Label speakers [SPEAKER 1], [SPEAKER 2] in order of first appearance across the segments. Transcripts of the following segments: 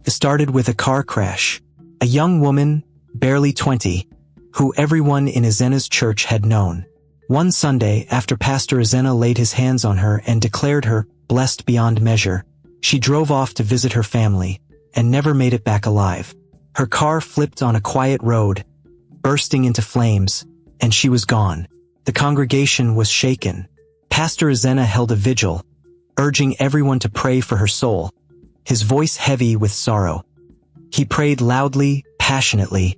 [SPEAKER 1] It started with a car crash. A young woman, barely 20, who everyone in Izena's church had known. One Sunday, after Pastor Izena laid his hands on her and declared her blessed beyond measure, she drove off to visit her family and never made it back alive. Her car flipped on a quiet road, bursting into flames, and she was gone. The congregation was shaken. Pastor Izena held a vigil, urging everyone to pray for her soul, his voice heavy with sorrow. He prayed loudly, passionately,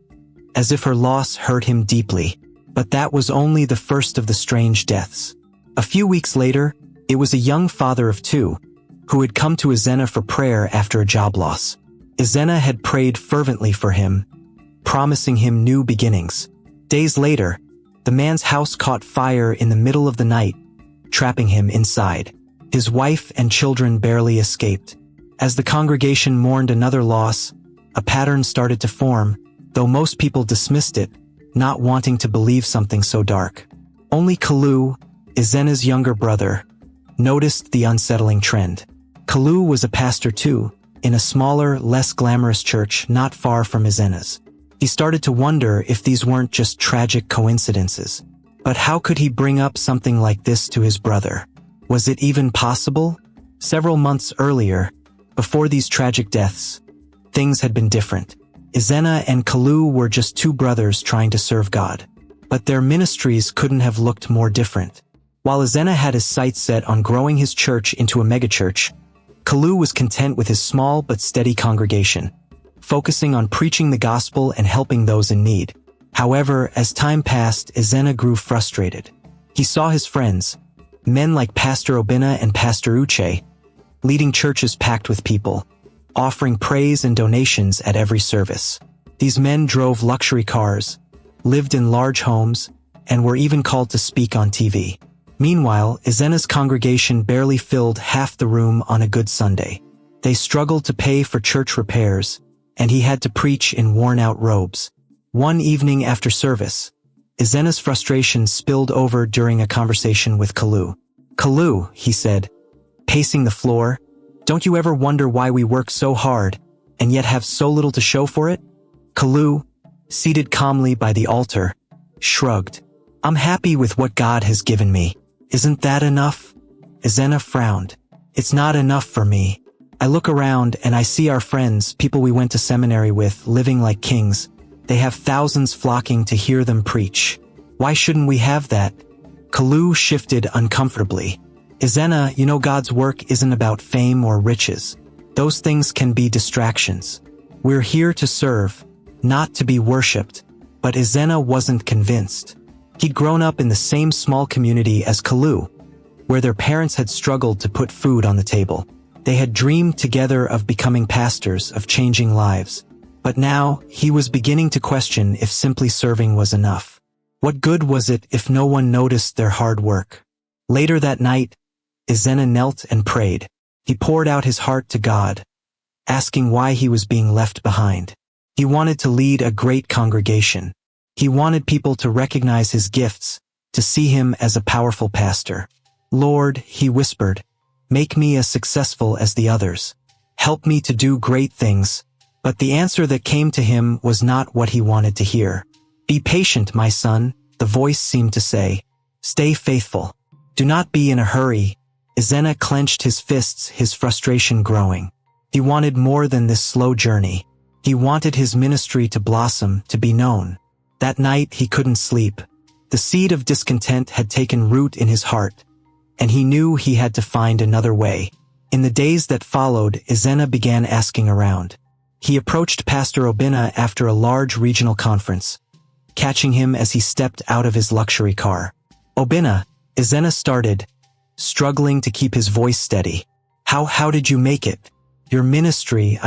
[SPEAKER 1] as if her loss hurt him deeply. But that was only the first of the strange deaths. A few weeks later, it was a young father of two who had come to Izena for prayer after a job loss. Izena had prayed fervently for him, promising him new beginnings. Days later, the man's house caught fire in the middle of the night, trapping him inside. His wife and children barely escaped. As the congregation mourned another loss, a pattern started to form, though most people dismissed it, not wanting to believe something so dark. Only Kalu, Izena's younger brother, noticed the unsettling trend. Kalu was a pastor too, in a smaller, less glamorous church not far from Izena's. He started to wonder if these weren't just tragic coincidences. But how could he bring up something like this to his brother? Was it even possible? Several months earlier, before these tragic deaths, things had been different. Izena and Kalu were just two brothers trying to serve God. But their ministries couldn't have looked more different. While Izena had his sights set on growing his church into a megachurch, Kalu was content with his small but steady congregation, focusing on preaching the gospel and helping those in need. However, as time passed, Izena grew frustrated. He saw his friends, men like Pastor Obina and Pastor Uche, leading churches packed with people, offering praise and donations at every service. These men drove luxury cars, lived in large homes, and were even called to speak on TV. Meanwhile, Izena's congregation barely filled half the room on a good Sunday. They struggled to pay for church repairs, and he had to preach in worn-out robes. One evening after service, Izena's frustration spilled over during a conversation with Kalu. "Kalu," he said, pacing the floor, "don't you ever wonder why we work so hard, and yet have so little to show for it?" Kalu, seated calmly by the altar, shrugged. "I'm happy with what God has given me. Isn't that enough?" Izena frowned. "It's not enough for me. I look around and I see our friends, people we went to seminary with, living like kings. They have thousands flocking to hear them preach. Why shouldn't we have that?" Kalu shifted uncomfortably. "Izena, you know God's work isn't about fame or riches. Those things can be distractions. We're here to serve, not to be worshipped." But Izena wasn't convinced. He'd grown up in the same small community as Kalu, where their parents had struggled to put food on the table. They had dreamed together of becoming pastors, of changing lives. But now, he was beginning to question if simply serving was enough. What good was it if no one noticed their hard work? Later that night, Izena knelt and prayed. He poured out his heart to God, asking why he was being left behind. He wanted to lead a great congregation. He wanted people to recognize his gifts, to see him as a powerful pastor. "Lord," he whispered, "make me as successful as the others. Help me to do great things." But the answer that came to him was not what he wanted to hear. "Be patient, my son," the voice seemed to say. "Stay faithful. Do not be in a hurry." Izena clenched his fists, his frustration growing. He wanted more than this slow journey. He wanted his ministry to blossom, to be known. That night he couldn't sleep. The seed of discontent had taken root in his heart, and he knew he had to find another way. In the days that followed, Izena began asking around. He approached Pastor Obina after a large regional conference, catching him as he stepped out of his luxury car. "Obina," Izena started, struggling to keep his voice steady. How did you make it? Your ministry,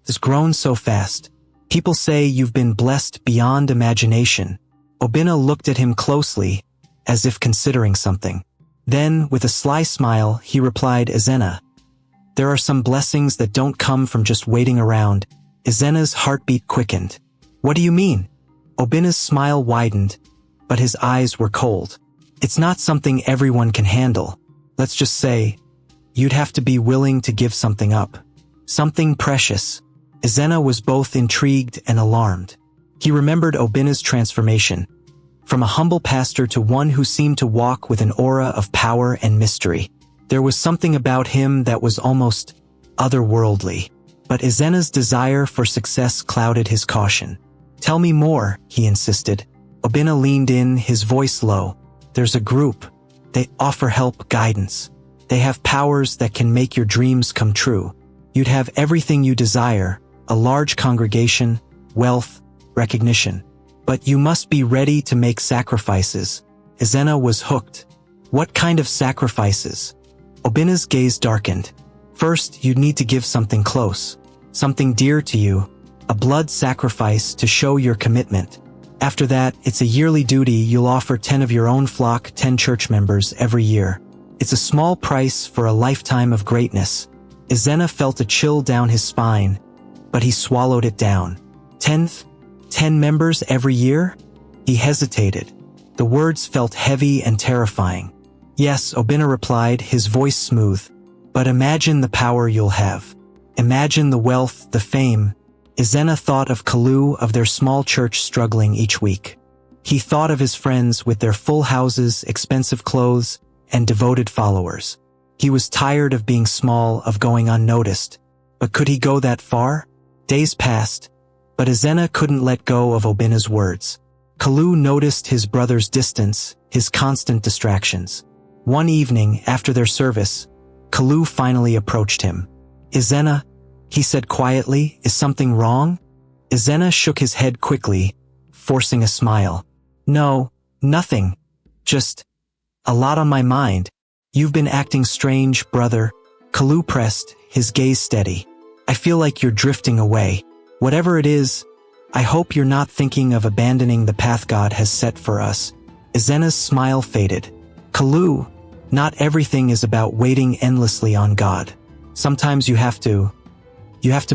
[SPEAKER 1] has grown so fast. People say you've been blessed beyond imagination." Obina looked at him closely, as if considering something. Then, with a sly smile, he replied, "Izena, there are some blessings that don't come from just waiting around." Izena's heartbeat quickened. "What do you mean?" Obina's smile widened, but his eyes were cold. "It's not something everyone can handle. Let's just say, you'd have to be willing to give something up. Something precious. Ezena was both intrigued and alarmed. He remembered Obinna's transformation, from a humble pastor to one who seemed to walk with an aura of power and mystery. There was something about him that was almost otherworldly. But Ezena's desire for success clouded his caution. "Tell me more," he insisted. Obinna leaned in, his voice low. "There's a group. They offer help, guidance. They have powers that can make your dreams come true. You'd have everything you desire, a large congregation, wealth, recognition. But you must be ready to make sacrifices." Ezena was hooked. "What kind of sacrifices?" Obinna's gaze darkened. "First, you'd need to give something close, something dear to you, a blood sacrifice to show your commitment. After that, it's a yearly duty. You'll offer 10 of your own flock, 10 church members every year. It's a small price for a lifetime of greatness." Ezena felt a chill down his spine, but he swallowed it down. 10 members every year? He hesitated. The words felt heavy and terrifying. "Yes," Obinna replied, his voice smooth. "But imagine the power you'll have. Imagine the wealth, the fame." Ezena thought of Kalu, of their small church struggling each week. He thought of his friends with their full houses, expensive clothes, and devoted followers. He was tired of being small, of going unnoticed. But could he go that far? Days passed, but Ezena couldn't let go of Obinna's words. Kalu noticed his brother's distance, his constant distractions. One evening, after their service, Kalu finally approached him. "Ezena," he said quietly, "is something wrong?" Ezena shook his head quickly, forcing a smile. "No, nothing. Just a lot on my mind." "You've been acting strange, brother." Kalu pressed, his gaze steady. "I feel like you're drifting away. Whatever it is, I hope you're not thinking of abandoning the path God has set for us." Ezena's smile faded. "Kalu, not everything is about waiting endlessly on God. Sometimes you have to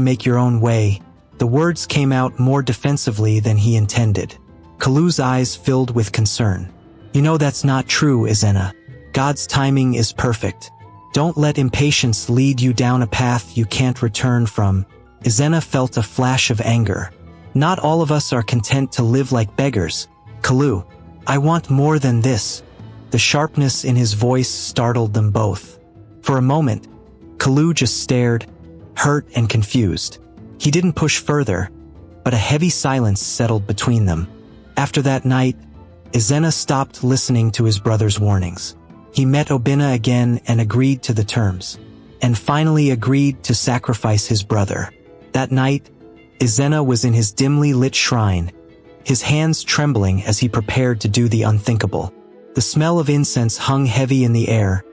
[SPEAKER 1] make your own way." The words came out more defensively than he intended. Kalu's eyes filled with concern. "You know that's not true, Ezena. God's timing is perfect. Don't let impatience lead you down a path you can't return from." Ezena felt a flash of anger. "Not all of us are content to live like beggars. Kalu, I want more than this." The sharpness in his voice startled them both. For a moment, Kalu just stared, hurt and confused. He didn't push further, but a heavy silence settled between them. After that night, Ezena stopped listening to his brother's warnings. He met Obinna again and agreed to the terms, and finally agreed to sacrifice his brother. That night, Ezena was in his dimly lit shrine, his hands trembling as he prepared to do the unthinkable. The smell of incense hung heavy in the air,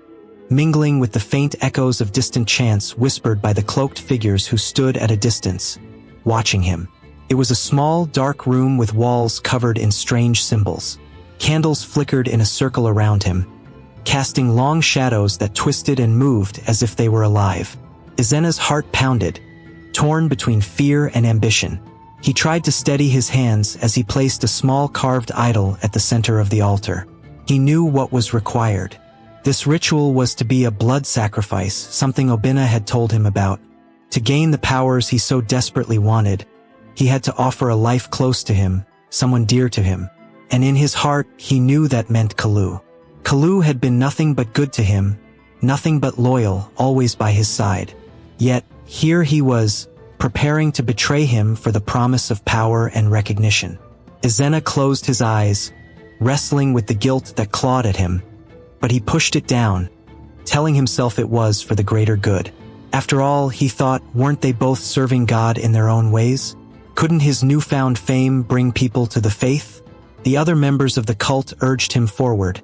[SPEAKER 1] mingling with the faint echoes of distant chants whispered by the cloaked figures who stood at a distance, watching him. It was a small, dark room with walls covered in strange symbols. Candles flickered in a circle around him, casting long shadows that twisted and moved as if they were alive. Ezena's heart pounded, torn between fear and ambition. He tried to steady his hands as he placed a small carved idol at the center of the altar. He knew what was required. This ritual was to be a blood sacrifice, something Obinna had told him about. To gain the powers he so desperately wanted, he had to offer a life close to him, someone dear to him. And in his heart, he knew that meant Kalu. Kalu had been nothing but good to him, nothing but loyal, always by his side. Yet, here he was, preparing to betray him for the promise of power and recognition. Ezena closed his eyes, wrestling with the guilt that clawed at him, but he pushed it down, telling himself it was for the greater good. After all, he thought, weren't they both serving God in their own ways? Couldn't his newfound fame bring people to the faith? The other members of the cult urged him forward.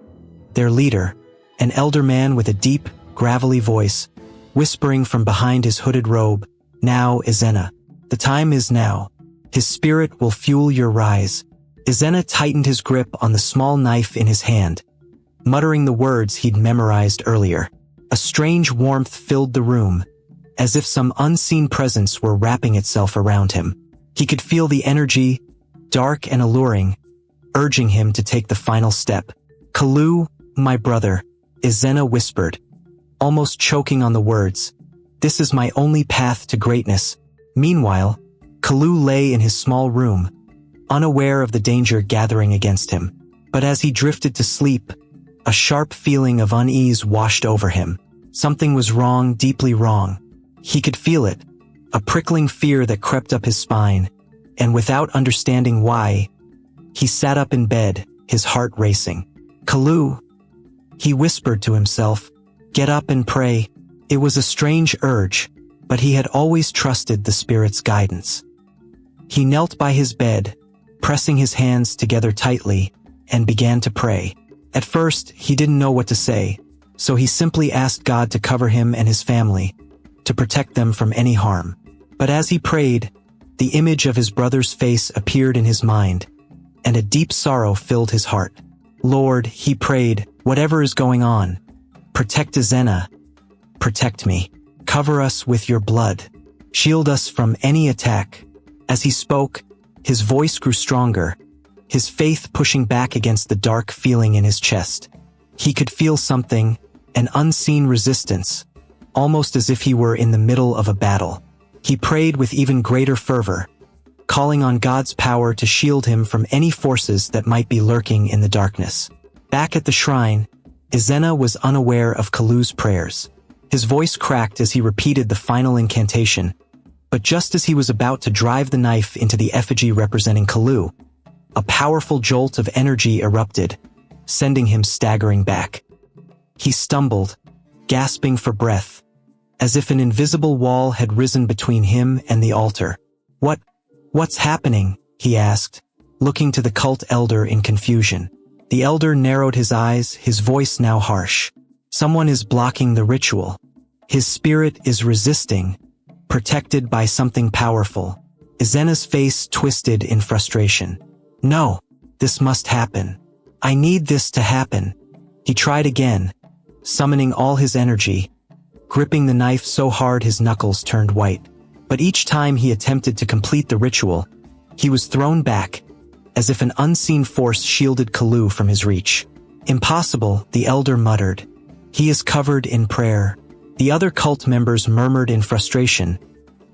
[SPEAKER 1] Their leader, an elder man with a deep, gravelly voice, whispering from behind his hooded robe, "Now, Ezena. The time is now. His spirit will fuel your rise." Ezena tightened his grip on the small knife in his hand, muttering the words he'd memorized earlier. A strange warmth filled the room, as if some unseen presence were wrapping itself around him. He could feel the energy, dark and alluring, urging him to take the final step. "Kalu, my brother," Ezena whispered, almost choking on the words. "This is my only path to greatness. Meanwhile, Kalu lay in his small room, unaware of the danger gathering against him. But as he drifted to sleep, a sharp feeling of unease washed over him. Something was wrong, deeply wrong. He could feel it, a prickling fear that crept up his spine, and without understanding why, he sat up in bed, his heart racing. "Kalu," he whispered to himself, "get up and pray." It was a strange urge, but he had always trusted the Spirit's guidance. He knelt by his bed, pressing his hands together tightly, and began to pray. At first, he didn't know what to say, so he simply asked God to cover him and his family, to protect them from any harm. But as he prayed, the image of his brother's face appeared in his mind, and a deep sorrow filled his heart. "Lord," he prayed, "whatever is going on, protect Ezena, protect me. Cover us with your blood. Shield us from any attack." As he spoke, his voice grew stronger, his faith pushing back against the dark feeling in his chest. He could feel something, an unseen resistance, almost as if he were in the middle of a battle. He prayed with even greater fervor, calling on God's power to shield him from any forces that might be lurking in the darkness. Back at the shrine, Ezena was unaware of Kalu's prayers. His voice cracked as he repeated the final incantation, but just as he was about to drive the knife into the effigy representing Kalu, a powerful jolt of energy erupted, sending him staggering back. He stumbled, gasping for breath, as if an invisible wall had risen between him and the altar. What's happening?" he asked, looking to the cult elder in confusion. The elder narrowed his eyes, his voice now harsh. "Someone is blocking the ritual. His spirit is resisting, protected by something powerful." Ezena's face twisted in frustration. "No, this must happen. I need this to happen." He tried again, summoning all his energy, gripping the knife so hard his knuckles turned white. But each time he attempted to complete the ritual, he was thrown back, as if an unseen force shielded Kalu from his reach. "Impossible," the elder muttered. "He is covered in prayer." The other cult members murmured in frustration,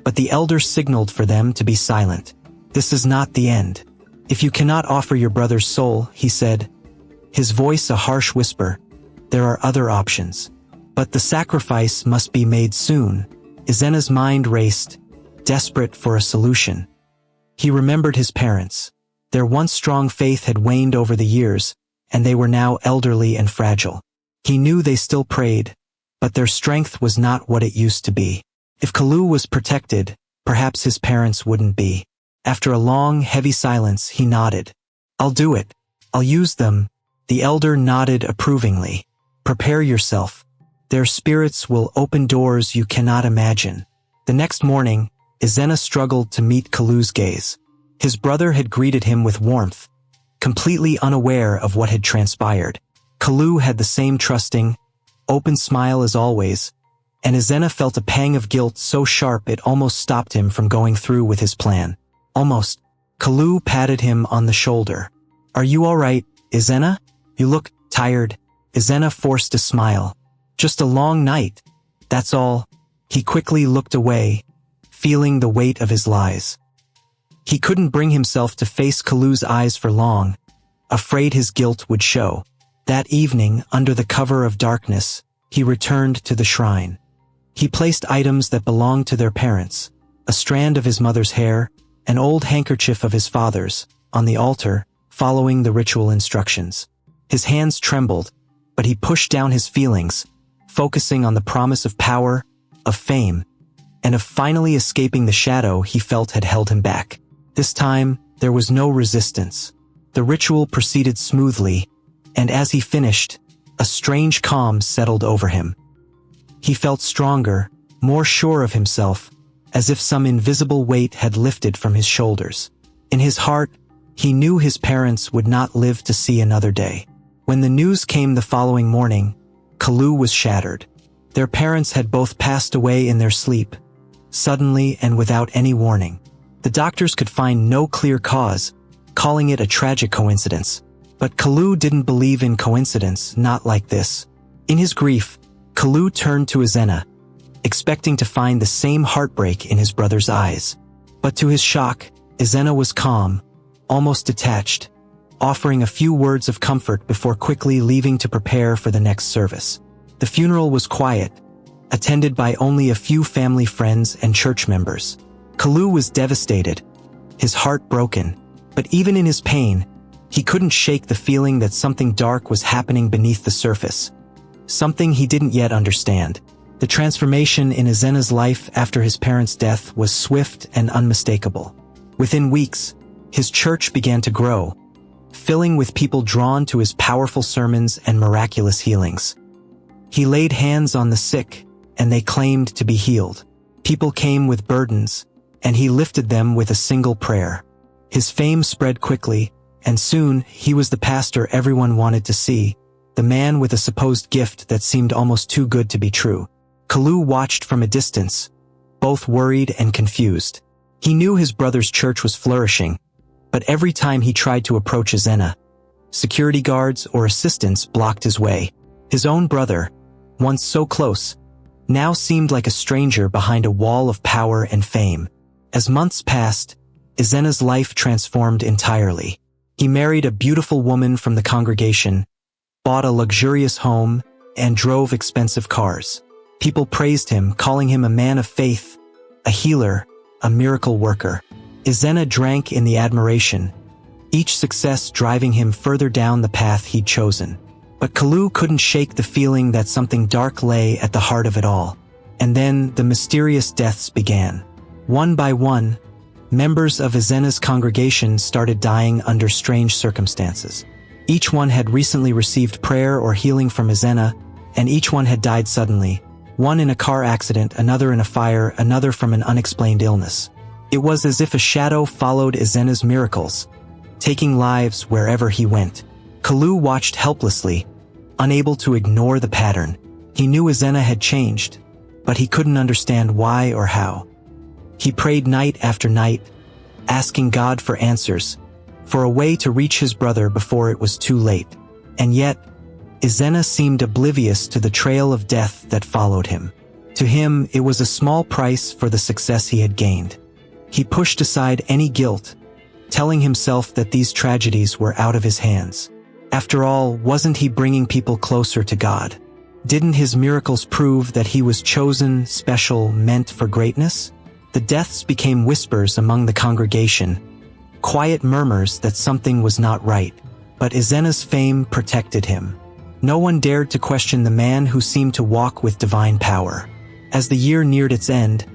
[SPEAKER 1] but the elder signaled for them to be silent. "This is not the end. If you cannot offer your brother's soul," he said, his voice a harsh whisper, "there are other options. But the sacrifice must be made soon." Ezena's mind raced, desperate for a solution. He remembered his parents. Their once strong faith had waned over the years, and they were now elderly and fragile. He knew they still prayed, but their strength was not what it used to be. If Kalu was protected, perhaps his parents wouldn't be. After a long, heavy silence, he nodded. "I'll do it. I'll use them." The elder nodded approvingly. "Prepare yourself. Their spirits will open doors you cannot imagine." The next morning, Ezena struggled to meet Kalu's gaze. His brother had greeted him with warmth, completely unaware of what had transpired. Kalu had the same trusting, open smile as always, and Ezena felt a pang of guilt so sharp it almost stopped him from going through with his plan. Almost. Kalu patted him on the shoulder. "Are you all right, Ezena? You look tired." Ezena forced a smile. "Just a long night, that's all." He quickly looked away, feeling the weight of his lies. He couldn't bring himself to face Kalu's eyes for long, afraid his guilt would show. That evening, under the cover of darkness, he returned to the shrine. He placed items that belonged to their parents, a strand of his mother's hair, an old handkerchief of his father's, on the altar, following the ritual instructions. His hands trembled, but he pushed down his feelings, focusing on the promise of power, of fame, and of finally escaping the shadow he felt had held him back. This time, there was no resistance. The ritual proceeded smoothly, and as he finished, a strange calm settled over him. He felt stronger, more sure of himself, as if some invisible weight had lifted from his shoulders. In his heart, he knew his parents would not live to see another day. When the news came the following morning, Kalu was shattered. Their parents had both passed away in their sleep, suddenly and without any warning. The doctors could find no clear cause, calling it a tragic coincidence. But Kalu didn't believe in coincidence, not like this. In his grief, Kalu turned to Ezena, expecting to find the same heartbreak in his brother's eyes. But to his shock, Ezena was calm, almost detached, offering a few words of comfort before quickly leaving to prepare for the next service. The funeral was quiet, attended by only a few family friends and church members. Kalu was devastated, his heart broken, but even in his pain, he couldn't shake the feeling that something dark was happening beneath the surface. Something he didn't yet understand. The transformation in Ezena's life after his parents' death was swift and unmistakable. Within weeks, his church began to grow, filling with people drawn to his powerful sermons and miraculous healings. He laid hands on the sick, and they claimed to be healed. People came with burdens, and he lifted them with a single prayer. His fame spread quickly, and soon he was the pastor everyone wanted to see, the man with a supposed gift that seemed almost too good to be true. Kalu watched from a distance, both worried and confused. He knew his brother's church was flourishing, but every time he tried to approach Ezena, security guards or assistants blocked his way. His own brother, once so close, now seemed like a stranger behind a wall of power and fame. As months passed, Ezena's life transformed entirely. He married a beautiful woman from the congregation, bought a luxurious home, and drove expensive cars. People praised him, calling him a man of faith, a healer, a miracle worker. Ezena drank in the admiration, each success driving him further down the path he'd chosen. But Kalu couldn't shake the feeling that something dark lay at the heart of it all. And then the mysterious deaths began. One by one, members of Ezena's congregation started dying under strange circumstances. Each one had recently received prayer or healing from Ezena, and each one had died suddenly. One in a car accident, another in a fire, another from an unexplained illness. It was as if a shadow followed Ezena's miracles, taking lives wherever he went. Kalu watched helplessly, unable to ignore the pattern. He knew Ezena had changed, but he couldn't understand why or how. He prayed night after night, asking God for answers, for a way to reach his brother before it was too late. And yet, Ezena seemed oblivious to the trail of death that followed him. To him, it was a small price for the success he had gained. He pushed aside any guilt, telling himself that these tragedies were out of his hands. After all, wasn't he bringing people closer to God? Didn't his miracles prove that he was chosen, special, meant for greatness? The deaths became whispers among the congregation, quiet murmurs that something was not right. But Ezena's fame protected him. No one dared to question the man who seemed to walk with divine power. As the year neared its end,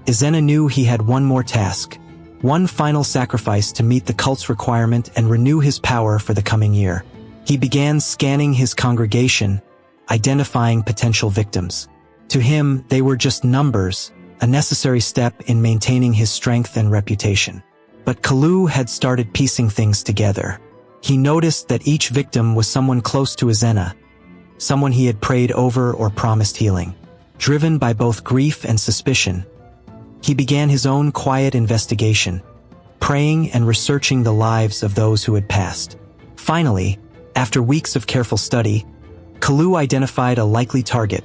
[SPEAKER 1] Ezena knew he had one more task, one final sacrifice to meet the cult's requirement and renew his power for the coming year. He began scanning his congregation, identifying potential victims. To him, they were just numbers, a necessary step in maintaining his strength and reputation. But Kalu had started piecing things together. He noticed that each victim was someone close to Ezena, someone he had prayed over or promised healing. Driven by both grief and suspicion, he began his own quiet investigation, praying and researching the lives of those who had passed. Finally, after weeks of careful study, Kalu identified a likely target,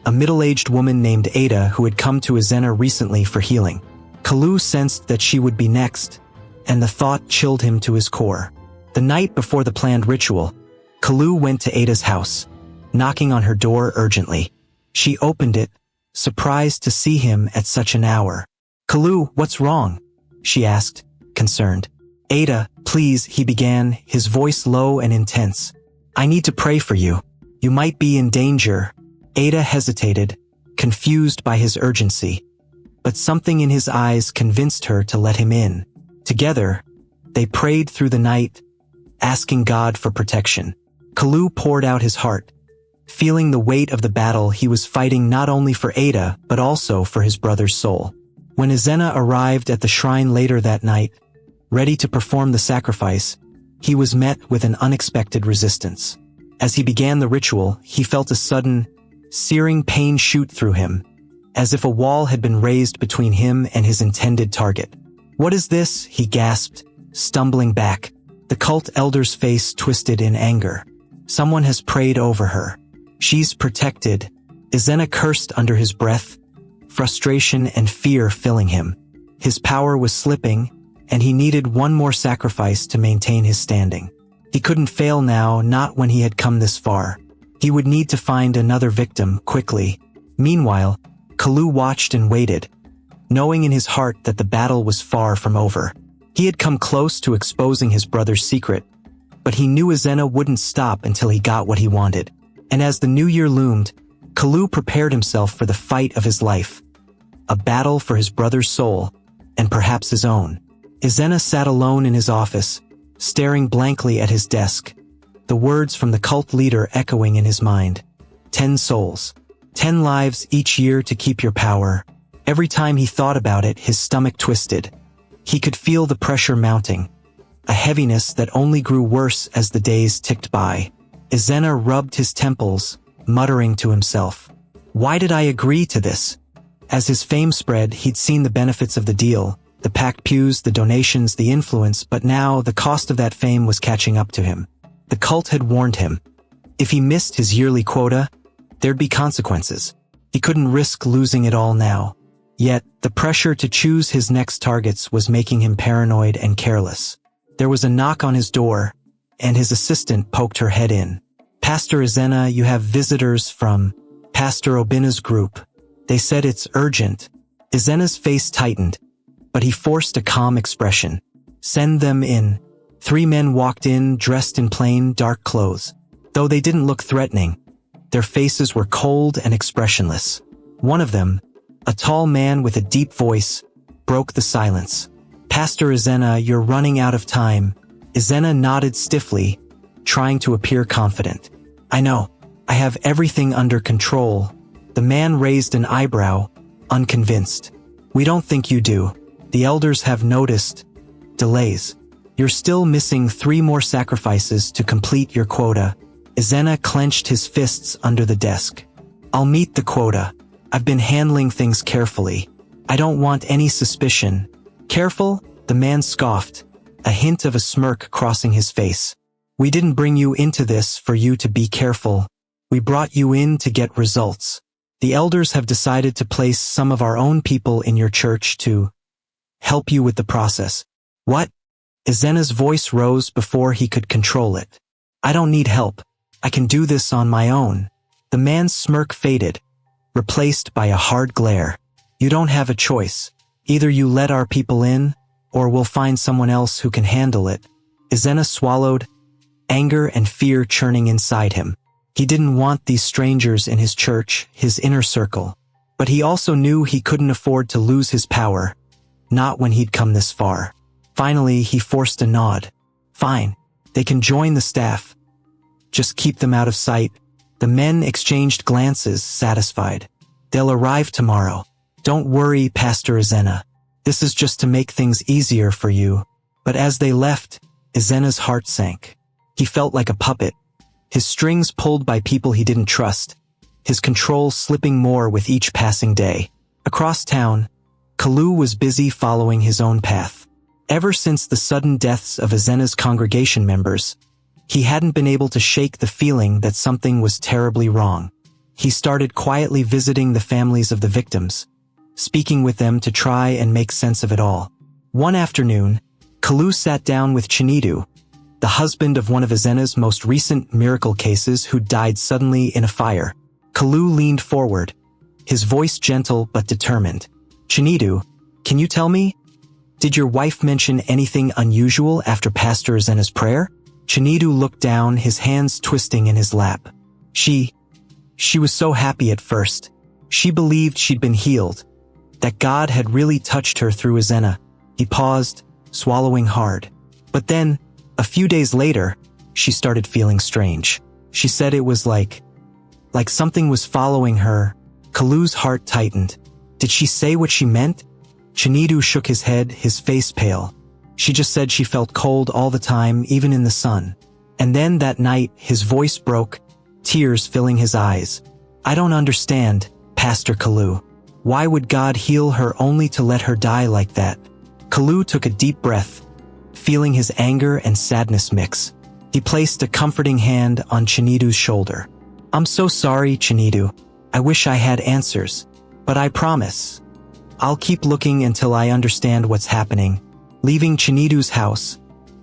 [SPEAKER 1] a middle-aged woman named Ada who had come to Ezena recently for healing. Kalu sensed that she would be next, and the thought chilled him to his core. The night before the planned ritual, Kalu went to Ada's house, knocking on her door urgently. She opened it, surprised to see him at such an hour. "Kalu, what's wrong?" she asked, concerned. "Ada, please," he began, his voice low and intense. "I need to pray for you. You might be in danger." Ada hesitated, confused by his urgency, but something in his eyes convinced her to let him in. Together, they prayed through the night, asking God for protection. Kalu poured out his heart, feeling the weight of the battle he was fighting not only for Ada but also for his brother's soul. When Ezena arrived at the shrine later that night, ready to perform the sacrifice, he was met with an unexpected resistance. As he began the ritual, he felt a sudden, searing pain shoot through him, as if a wall had been raised between him and his intended target. "What is this?" he gasped, stumbling back. The cult elder's face twisted in anger. "Someone has prayed over her. She's protected." Ezena cursed under his breath, frustration and fear filling him. His power was slipping, and he needed one more sacrifice to maintain his standing. He couldn't fail now, not when he had come this far. He would need to find another victim quickly. Meanwhile, Kalu watched and waited, knowing in his heart that the battle was far from over. He had come close to exposing his brother's secret, but he knew Ezena wouldn't stop until he got what he wanted. And as the new year loomed, Kalu prepared himself for the fight of his life, a battle for his brother's soul, and perhaps his own. Ezena sat alone in his office, staring blankly at his desk, the words from the cult leader echoing in his mind. 10 souls. 10 lives each year to keep your power. Every time he thought about it, his stomach twisted. He could feel the pressure mounting, a heaviness that only grew worse as the days ticked by. Ezena rubbed his temples, muttering to himself. Why did I agree to this? As his fame spread, he'd seen the benefits of the deal, the packed pews, the donations, the influence, but now the cost of that fame was catching up to him. The cult had warned him. If he missed his yearly quota, there'd be consequences. He couldn't risk losing it all now. Yet, the pressure to choose his next targets was making him paranoid and careless. There was a knock on his door, and his assistant poked her head in. Pastor Ezena, you have visitors from Pastor Obina's group. They said it's urgent. Ezena's face tightened, but he forced a calm expression. Send them in. 3 men walked in, dressed in plain, dark clothes. Though they didn't look threatening, their faces were cold and expressionless. One of them, a tall man with a deep voice, broke the silence. Pastor Ezena, you're running out of time. Ezena nodded stiffly, trying to appear confident. I know. I have everything under control. The man raised an eyebrow, unconvinced. We don't think you do. The elders have noticed delays. You're still missing 3 more sacrifices to complete your quota. Ezena clenched his fists under the desk. I'll meet the quota. I've been handling things carefully. I don't want any suspicion. Careful? The man scoffed, a hint of a smirk crossing his face. We didn't bring you into this for you to be careful. We brought you in to get results. The elders have decided to place some of our own people in your church to help you with the process. What? Ezena's voice rose before he could control it. I don't need help. I can do this on my own. The man's smirk faded, replaced by a hard glare. You don't have a choice. Either you let our people in, or we'll find someone else who can handle it. Ezena swallowed, anger and fear churning inside him. He didn't want these strangers in his church, his inner circle. But he also knew he couldn't afford to lose his power, not when he'd come this far. Finally, he forced a nod. Fine, they can join the staff. Just keep them out of sight. The men exchanged glances, satisfied. They'll arrive tomorrow. Don't worry, Pastor Ezena. This is just to make things easier for you. But as they left, Ezena's heart sank. He felt like a puppet, his strings pulled by people he didn't trust, his control slipping more with each passing day. Across town, Kalu was busy following his own path. Ever since the sudden deaths of Ezena's congregation members, he hadn't been able to shake the feeling that something was terribly wrong. He started quietly visiting the families of the victims, speaking with them to try and make sense of it all. One afternoon, Kalu sat down with Chinidu, the husband of one of Ezena's most recent miracle cases who died suddenly in a fire. Kalu leaned forward, his voice gentle but determined. Chinidu, can you tell me? Did your wife mention anything unusual after Pastor Ezena's prayer? Chinidu looked down, his hands twisting in his lap. She was so happy at first. She believed she'd been healed, that God had really touched her through Ezena. He paused, swallowing hard. But then, a few days later, she started feeling strange. She said it was like something was following her. Kalu's heart tightened. Did she say what she meant? Chinidu shook his head, his face pale. She just said she felt cold all the time, even in the sun. And then that night, his voice broke, tears filling his eyes. I don't understand, Pastor Kalu. Why would God heal her only to let her die like that? Kalu took a deep breath, feeling his anger and sadness mix. He placed a comforting hand on Chinidu's shoulder. I'm so sorry, Chinidu. I wish I had answers. But I promise, I'll keep looking until I understand what's happening. Leaving Chinidu's house,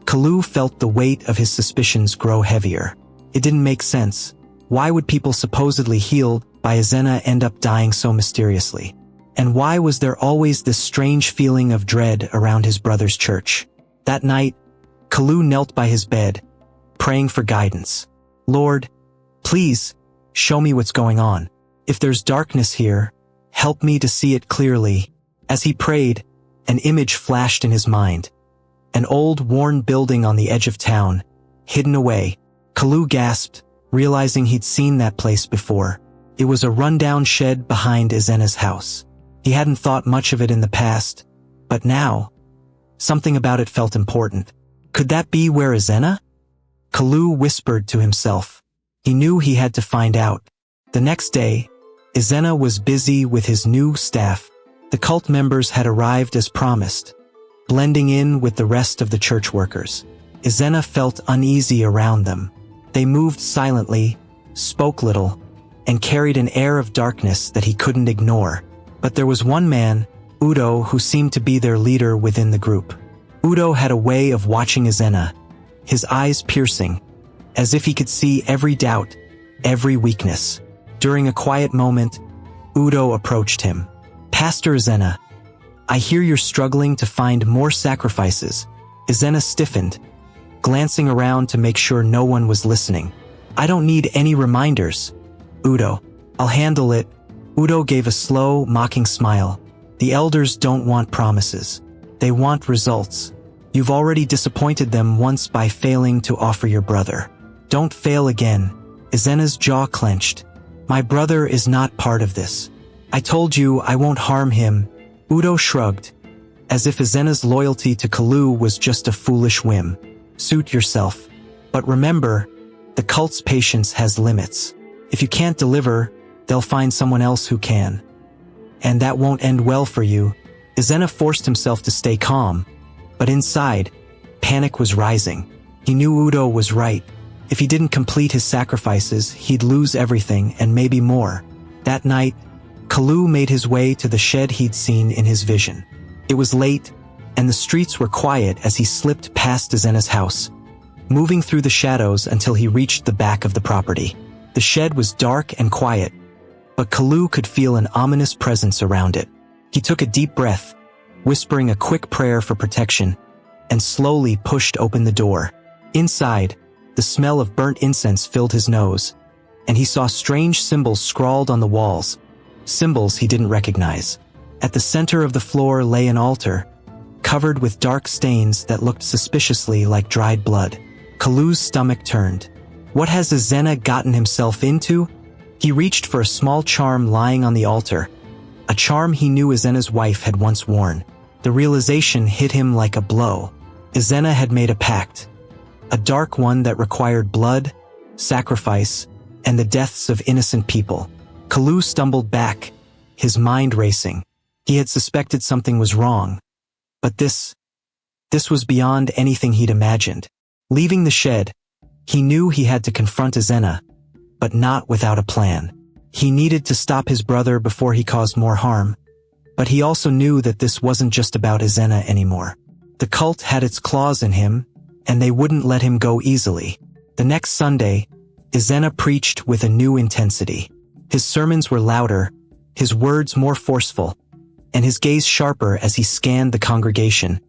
[SPEAKER 1] Kalu felt the weight of his suspicions grow heavier. It didn't make sense. Why would people supposedly healed by Ezena end up dying so mysteriously? And why was there always this strange feeling of dread around his brother's church? That night, Kalu knelt by his bed, praying for guidance. Lord, please, show me what's going on. If there's darkness here, help me to see it clearly. As he prayed, an image flashed in his mind. An old, worn building on the edge of town, hidden away. Kalu gasped, realizing he'd seen that place before. It was a rundown shed behind Ezena's house. He hadn't thought much of it in the past, but now, something about it felt important. Could that be where Ezena? Kalu whispered to himself. He knew he had to find out. The next day, Ezena was busy with his new staff. The cult members had arrived as promised, blending in with the rest of the church workers. Ezena felt uneasy around them. They moved silently, spoke little, and carried an air of darkness that he couldn't ignore. But there was one man, Udo, who seemed to be their leader within the group. Udo had a way of watching Ezena, his eyes piercing, as if he could see every doubt, every weakness. During a quiet moment, Udo approached him. Pastor Ezena, I hear you're struggling to find more sacrifices. Ezena stiffened, glancing around to make sure no one was listening. I don't need any reminders, Udo. I'll handle it. Udo gave a slow, mocking smile. The elders don't want promises. They want results. You've already disappointed them once by failing to offer your brother. Don't fail again. Ezena's jaw clenched. My brother is not part of this. I told you I won't harm him. Udo shrugged, as if Ezena's loyalty to Kalu was just a foolish whim. Suit yourself. But remember, the cult's patience has limits. If you can't deliver, they'll find someone else who can. And that won't end well for you. Ezena forced himself to stay calm, but inside, panic was rising. He knew Udo was right. If he didn't complete his sacrifices, he'd lose everything and maybe more. That night, Kalu made his way to the shed he'd seen in his vision. It was late, and the streets were quiet as he slipped past Ezena's house, moving through the shadows until he reached the back of the property. The shed was dark and quiet, but Kalu could feel an ominous presence around it. He took a deep breath, whispering a quick prayer for protection, and slowly pushed open the door. Inside, the smell of burnt incense filled his nose, and he saw strange symbols scrawled on the walls, symbols he didn't recognize. At the center of the floor lay an altar, covered with dark stains that looked suspiciously like dried blood. Kalu's stomach turned. What has Ezena gotten himself into? He reached for a small charm lying on the altar, a charm he knew Ezena's wife had once worn. The realization hit him like a blow. Ezena had made a pact, a dark one that required blood, sacrifice, and the deaths of innocent people. Kalu stumbled back, his mind racing. He had suspected something was wrong, but this was beyond anything he'd imagined. Leaving the shed, he knew he had to confront Ezena, but not without a plan. He needed to stop his brother before he caused more harm, but he also knew that this wasn't just about Ezena anymore. The cult had its claws in him, and they wouldn't let him go easily. The next Sunday, Ezena preached with a new intensity. His sermons were louder, his words more forceful, and his gaze sharper as he scanned the congregation,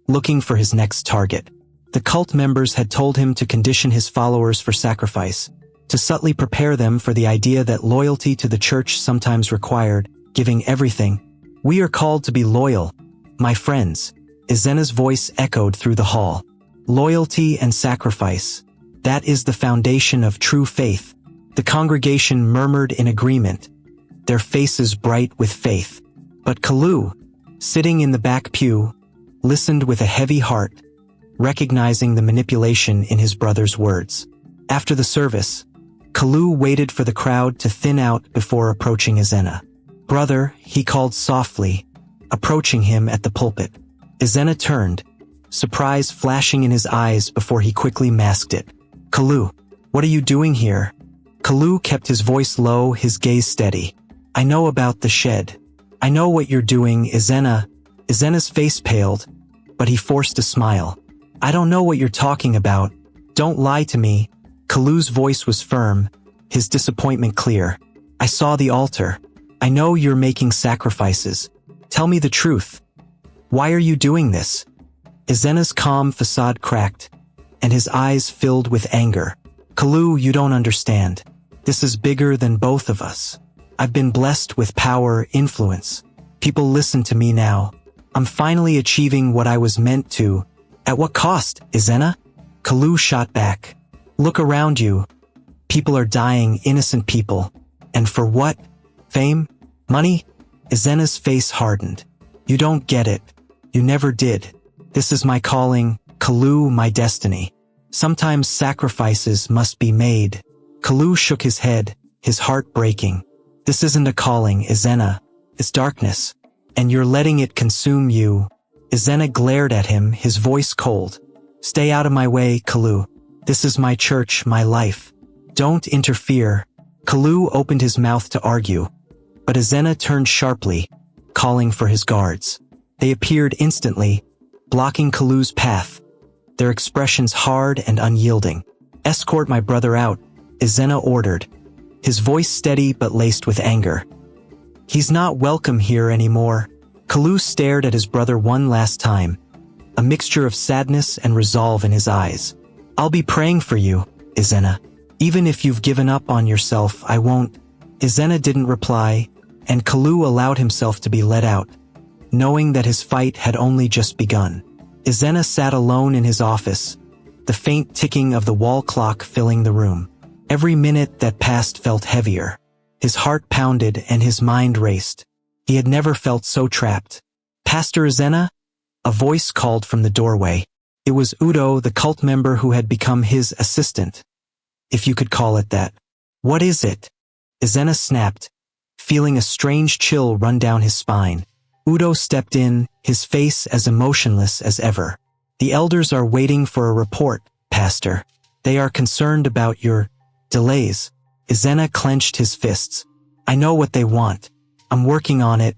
[SPEAKER 1] looking for his next target. The cult members had told him to condition his followers for sacrifice, to subtly prepare them for the idea that loyalty to the church sometimes required giving everything. We are called to be loyal, my friends. Ezena's voice echoed through the hall. Loyalty and sacrifice. That is the foundation of true faith. The congregation murmured in agreement, their faces bright with faith. But Kalu, sitting in the back pew, listened with a heavy heart, recognizing the manipulation in his brother's words. After the service, Kalu waited for the crowd to thin out before approaching Ezena. Brother, he called softly, approaching him at the pulpit. Ezena turned, surprise flashing in his eyes before he quickly masked it. Kalu, what are you doing here? Kalu kept his voice low, his gaze steady. I know about the shed. I know what you're doing, Izena. Izena's face paled, but he forced a smile. I don't know what you're talking about. Don't lie to me. Kalu's voice was firm, his disappointment clear. I saw the altar. I know you're making sacrifices. Tell me the truth. Why are you doing this? Izena's calm facade cracked, and his eyes filled with anger. Kalu, you don't understand. This is bigger than both of us. I've been blessed with power, influence. People listen to me now. I'm finally achieving what I was meant to. At what cost, Izena? Kalu shot back. Look around you. People are dying, innocent people. And for what? Fame? Money? Izena's face hardened. You don't get it. You never did. This is my calling, Kalu, my destiny. Sometimes sacrifices must be made. Kalu shook his head, his heart breaking. This isn't a calling, Izena. It's darkness. And you're letting it consume you. Izena glared at him, his voice cold. Stay out of my way, Kalu. This is my church, my life. Don't interfere. Kalu opened his mouth to argue, but Izena turned sharply, calling for his guards. They appeared instantly, blocking Kalu's path, their expressions hard and unyielding. Escort my brother out, Izena ordered, his voice steady but laced with anger. He's not welcome here anymore. Kalu stared at his brother one last time, a mixture of sadness and resolve in his eyes. I'll be praying for you, Izena. Even if you've given up on yourself, I won't. Izena didn't reply, and Kalu allowed himself to be led out, knowing that his fight had only just begun. Izena sat alone in his office, the faint ticking of the wall clock filling the room. Every minute that passed felt heavier. His heart pounded and his mind raced. He had never felt so trapped. Pastor Izena? A voice called from the doorway. It was Udo, the cult member who had become his assistant, if you could call it that. What is it? Izena snapped, feeling a strange chill run down his spine. Udo stepped in, his face as emotionless as ever. The elders are waiting for a report, Pastor. They are concerned about your delays. Izena clenched his fists. I know what they want. I'm working on it.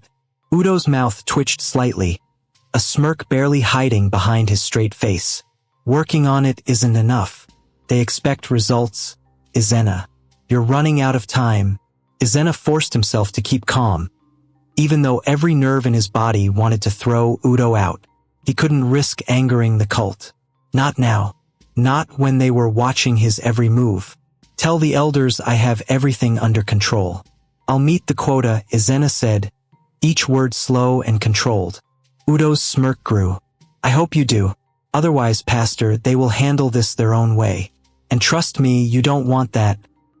[SPEAKER 1] Udo's mouth twitched slightly, a smirk barely hiding behind his straight face. Working on it isn't enough. They expect results. Izena, you're running out of time. Izena forced himself to keep calm, even though every nerve in his body wanted to throw Udo out. He couldn't risk angering the cult. Not now. Not when they were watching his every move. Tell the elders I have everything under control. I'll meet the quota, Izena said, each word slow and controlled. Udo's smirk grew. I hope you do. Otherwise, Pastor, they will handle this their own way. And trust me, you don't want that.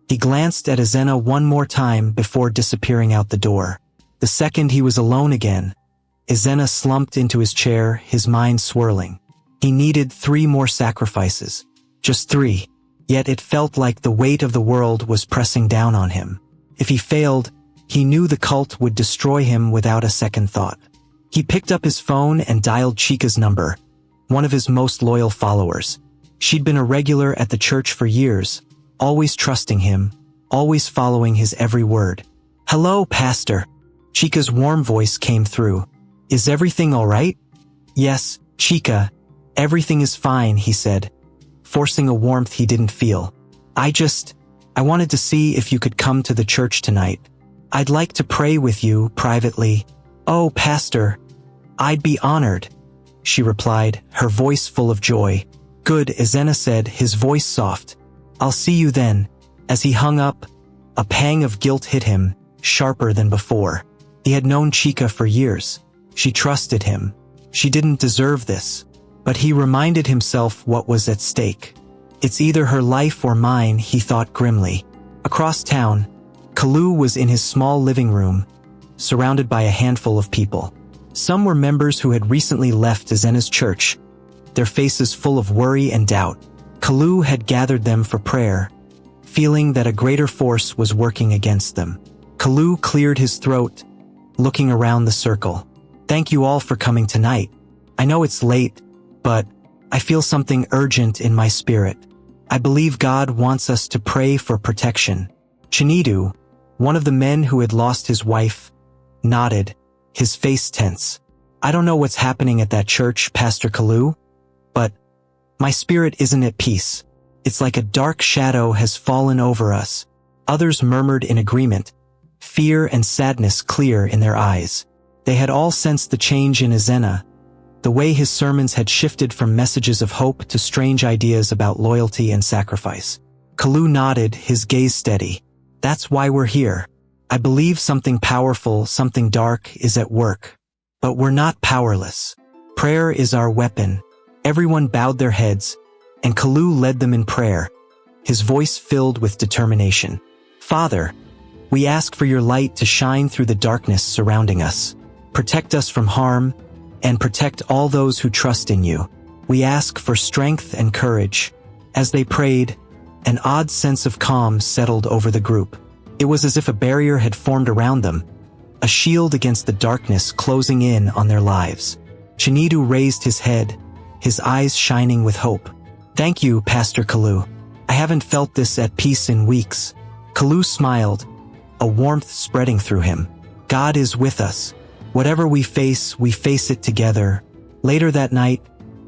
[SPEAKER 1] He glanced at Izena one more time before disappearing out the door. The second he was alone again, Izena slumped into his chair, his mind swirling. He needed 3 more sacrifices. Just 3. Yet it felt like the weight of the world was pressing down on him. If he failed, he knew the cult would destroy him without a second thought. He picked up his phone and dialed Chica's number, one of his most loyal followers. She'd been a regular at the church for years, always trusting him, always following his every word. Hello, Pastor. Chica's warm voice came through. Is everything all right? Yes, Chica. Everything is fine, he said, forcing a warmth he didn't feel. I wanted to see if you could come to the church tonight. I'd like to pray with you privately. Oh, Pastor, I'd be honored, she replied, her voice full of joy. Good, Izena said, his voice soft. I'll see you then. As he hung up, a pang of guilt hit him, sharper than before. He had known Chica for years. She trusted him. She didn't deserve this. But he reminded himself what was at stake. It's either her life or mine, he thought grimly. Across town, Kalu was in his small living room, surrounded by a handful of people. Some were members who had recently left Izena's church, their faces full of worry and doubt. Kalu had gathered them for prayer, feeling that a greater force was working against them. Kalu cleared his throat, looking around the circle. Thank you all for coming tonight. I know it's late, but I feel something urgent in my spirit. I believe God wants us to pray for protection. Chinidu, one of the men who had lost his wife, nodded, his face tense. I don't know what's happening at that church, Pastor Kalu, but my spirit isn't at peace. It's like a dark shadow has fallen over us. Others murmured in agreement, fear and sadness clear in their eyes. They had all sensed the change in Ezena, the way his sermons had shifted from messages of hope to strange ideas about loyalty and sacrifice. Kalu nodded, his gaze steady. That's why we're here. I believe something powerful, something dark is at work. But we're not powerless. Prayer is our weapon. Everyone bowed their heads, and Kalu led them in prayer, his voice filled with determination. Father, we ask for your light to shine through the darkness surrounding us. Protect us from harm, and protect all those who trust in you. We ask for strength and courage. As they prayed, an odd sense of calm settled over the group. It was as if a barrier had formed around them, a shield against the darkness closing in on their lives. Chinidu raised his head, his eyes shining with hope. Thank you, Pastor Kalu. I haven't felt this at peace in weeks. Kalu smiled, a warmth spreading through him. God is with us. Whatever we face it together. Later that night,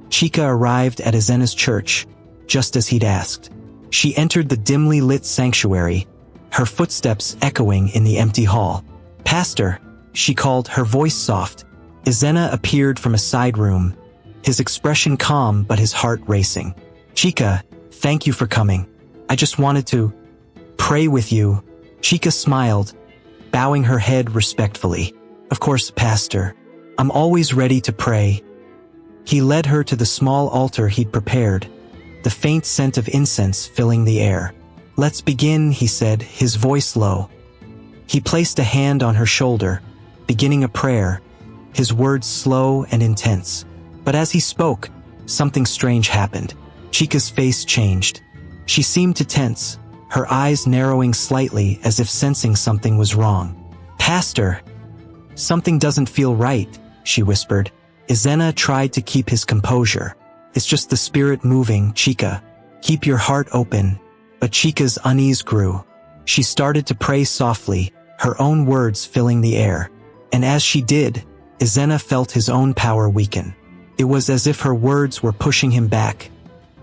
[SPEAKER 1] Chika arrived at Ezena's church, just as he'd asked. She entered the dimly lit sanctuary, her footsteps echoing in the empty hall. Pastor, she called, her voice soft. Ezena appeared from a side room, his expression calm but his heart racing. Chika, thank you for coming. I just wanted to pray with you. Chika smiled, bowing her head respectfully. Of course, Pastor. I'm always ready to pray. He led her to the small altar he'd prepared, the faint scent of incense filling the air. Let's begin, he said, his voice low. He placed a hand on her shoulder, beginning a prayer, his words slow and intense. But as he spoke, something strange happened. Chika's face changed. She seemed to tense, her eyes narrowing slightly as if sensing something was wrong. Pastor, something doesn't feel right, she whispered. Ezena tried to keep his composure. It's just the spirit moving, Chika. Keep your heart open. But Chika's unease grew. She started to pray softly, her own words filling the air. And as she did, Ezena felt his own power weaken. It was as if her words were pushing him back,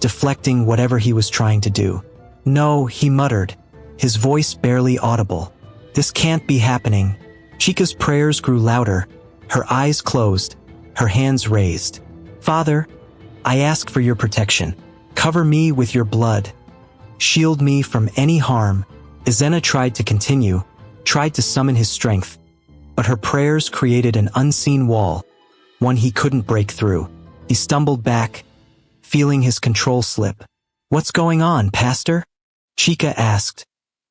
[SPEAKER 1] deflecting whatever he was trying to do. No, he muttered, his voice barely audible. This can't be happening. Chika's prayers grew louder, her eyes closed, her hands raised. Father, I ask for your protection. Cover me with your blood. Shield me from any harm. Ezena tried to continue, tried to summon his strength, but her prayers created an unseen wall, one he couldn't break through. He stumbled back, feeling his control slip. What's going on, Pastor? Chika asked,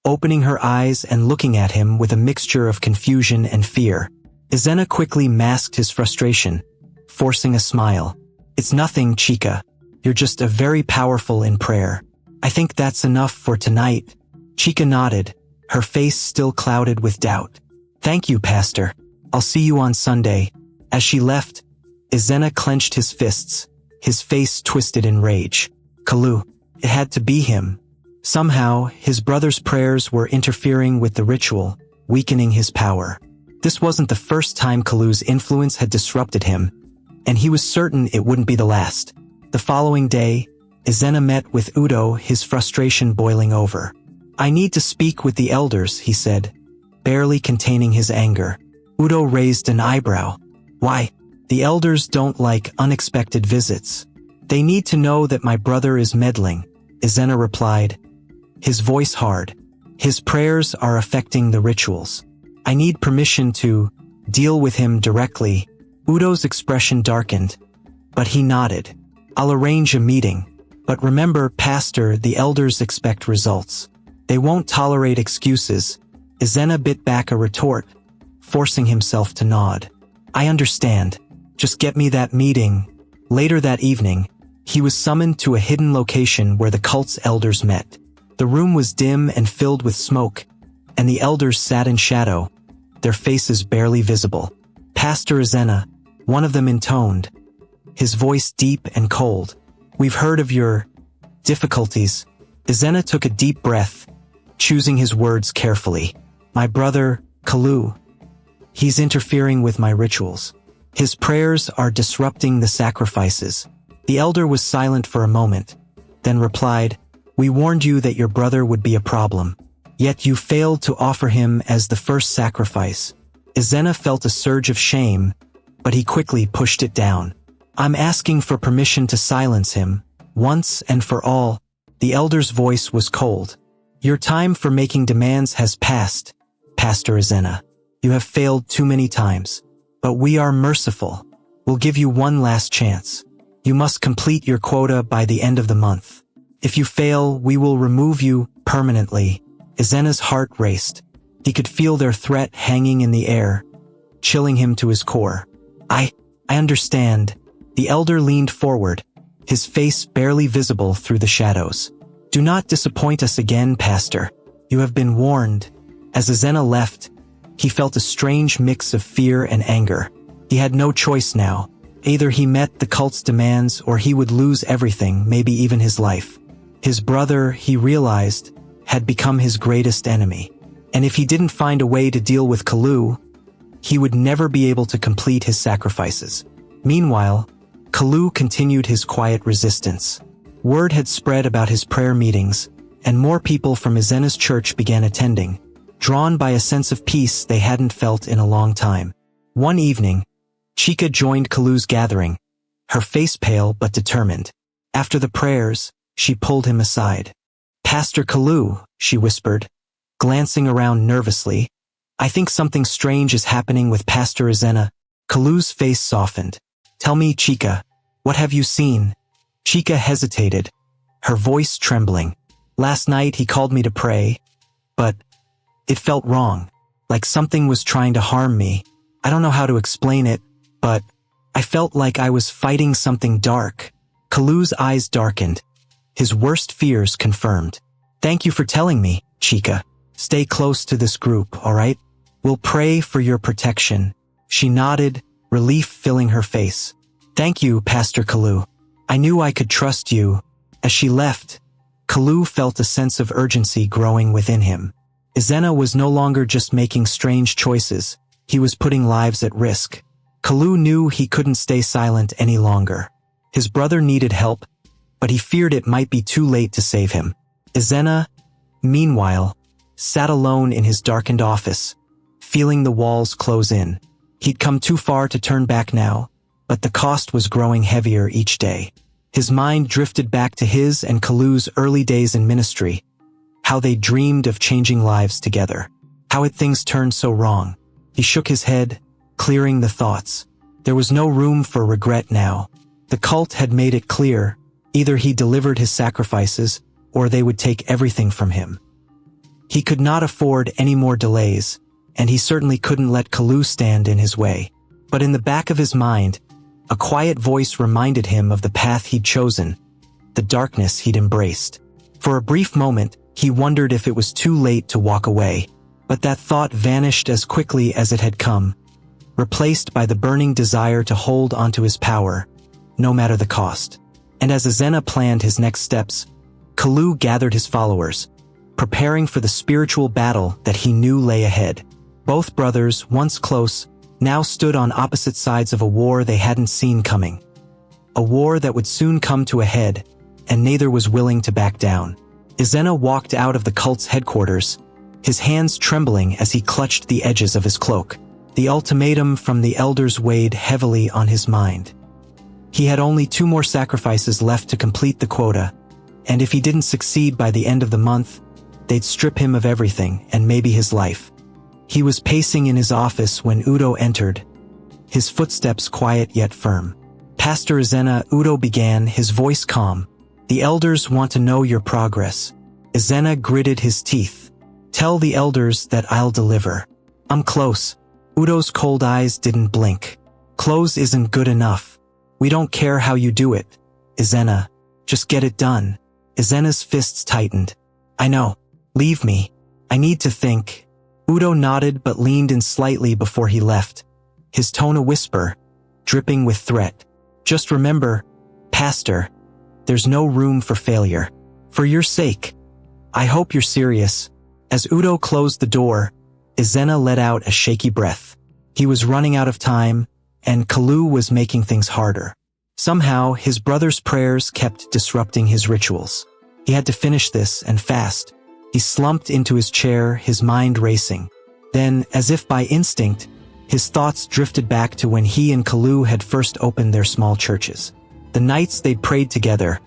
[SPEAKER 1] opening her eyes and looking at him with a mixture of confusion and fear. Ezena quickly masked his frustration, forcing a smile. It's nothing, Chika. You're just very powerful in prayer. I think that's enough for tonight. Chika nodded, her face still clouded with doubt. Thank you, Pastor. I'll see you on Sunday. As she left, Ezena clenched his fists, his face twisted in rage. Kalu, it had to be him. Somehow, his brother's prayers were interfering with the ritual, weakening his power. This wasn't the first time Kalu's influence had disrupted him, and he was certain it wouldn't be the last. The following day, Ezena met with Udo, his frustration boiling over. I need to speak with the elders, he said, barely containing his anger. Udo raised an eyebrow. Why? The elders don't like unexpected visits. They need to know that my brother is meddling, Ezena replied, his voice hard. His prayers are affecting the rituals. I need permission to deal with him directly. Udo's expression darkened, but he nodded. I'll arrange a meeting. But remember, Pastor, the elders expect results. They won't tolerate excuses. Ezena bit back a retort, forcing himself to nod. I understand. Just get me that meeting. Later that evening, he was summoned to a hidden location where the cult's elders met. The room was dim and filled with smoke, and the elders sat in shadow, their faces barely visible. Pastor Ezena, one of them intoned, his voice deep and cold. We've heard of your difficulties. Ezena took a deep breath, choosing his words carefully. My brother, Kalu, He's interfering with my rituals. His prayers are disrupting the sacrifices." The elder was silent for a moment, then replied, "We warned you that your brother would be a problem. Yet you failed to offer him as the first sacrifice." Ezena felt a surge of shame, but he quickly pushed it down. "I'm asking for permission to silence him, once and for all." The elder's voice was cold. "Your time for making demands has passed, Pastor Ezena. You have failed too many times. But we are merciful. We'll give you one last chance. You must complete your quota by the end of the month. If you fail, we will remove you permanently." Ezena's heart raced. He could feel their threat hanging in the air, chilling him to his core. I understand." The elder leaned forward, his face barely visible through the shadows. "Do not disappoint us again, Pastor. You have been warned." As Ezena left, he felt a strange mix of fear and anger. He had no choice now. Either he met the cult's demands or he would lose everything, maybe even his life. His brother, he realized, had become his greatest enemy. And if he didn't find a way to deal with Kalu, he would never be able to complete his sacrifices. Meanwhile, Kalu continued his quiet resistance. Word had spread about his prayer meetings, and more people from Ezena's church began attending, drawn by a sense of peace they hadn't felt in a long time. One evening, Chica joined Kalu's gathering, her face pale but determined. After the prayers, she pulled him aside. "Pastor Kalu," she whispered, glancing around nervously, "I think something strange is happening with Pastor Ezena." Kalu's face softened. "Tell me, Chica, what have you seen?" Chica hesitated, her voice trembling. "Last night he called me to pray, but it felt wrong, like something was trying to harm me. I don't know how to explain it, but I felt like I was fighting something dark." Kalu's eyes darkened, his worst fears confirmed. "Thank you for telling me, Chica. Stay close to this group, all right? We'll pray for your protection." She nodded, relief filling her face. "Thank you, Pastor Kalu. I knew I could trust you." As she left, Kalu felt a sense of urgency growing within him. Ezena was no longer just making strange choices, he was putting lives at risk. Kalu knew he couldn't stay silent any longer. His brother needed help, but he feared it might be too late to save him. Ezena, meanwhile, sat alone in his darkened office, feeling the walls close in. He'd come too far to turn back now, but the cost was growing heavier each day. His mind drifted back to his and Kalu's early days in ministry, how they dreamed of changing lives together, how had things turned so wrong. He shook his head, clearing the thoughts. There was no room for regret now. The cult had made it clear, either he delivered his sacrifices, or they would take everything from him. He could not afford any more delays, and he certainly couldn't let Kalu stand in his way. But in the back of his mind, a quiet voice reminded him of the path he'd chosen, the darkness he'd embraced. For a brief moment, he wondered if it was too late to walk away, but that thought vanished as quickly as it had come, replaced by the burning desire to hold onto his power, no matter the cost. And as Ezena planned his next steps, Kalu gathered his followers, preparing for the spiritual battle that he knew lay ahead. Both brothers, once close, now stood on opposite sides of a war they hadn't seen coming. A war that would soon come to a head, and neither was willing to back down. Ezena walked out of the cult's headquarters, his hands trembling as he clutched the edges of his cloak. The ultimatum from the elders weighed heavily on his mind. He had only 2 more sacrifices left to complete the quota, and if he didn't succeed by the end of the month, they'd strip him of everything and maybe his life. He was pacing in his office when Udo entered, his footsteps quiet yet firm. "Pastor Ezena," Udo began, his voice calm. "The elders want to know your progress." Ezena gritted his teeth. "Tell the elders that I'll deliver. I'm close." Udo's cold eyes didn't blink. "Close isn't good enough. We don't care how you do it, Ezena. Just get it done." Ezena's fists tightened. "I know. Leave me. I need to think." Udo nodded but leaned in slightly before he left, his tone a whisper, dripping with threat. "Just remember, Pastor, there's no room for failure. For your sake, I hope you're serious." As Udo closed the door, Ezena let out a shaky breath. He was running out of time, and Kalu was making things harder. Somehow, his brother's prayers kept disrupting his rituals. He had to finish this, and fast. He slumped into his chair, his mind racing. Then, as if by instinct, his thoughts drifted back to when he and Kalu had first opened their small churches. The nights they'd prayed together,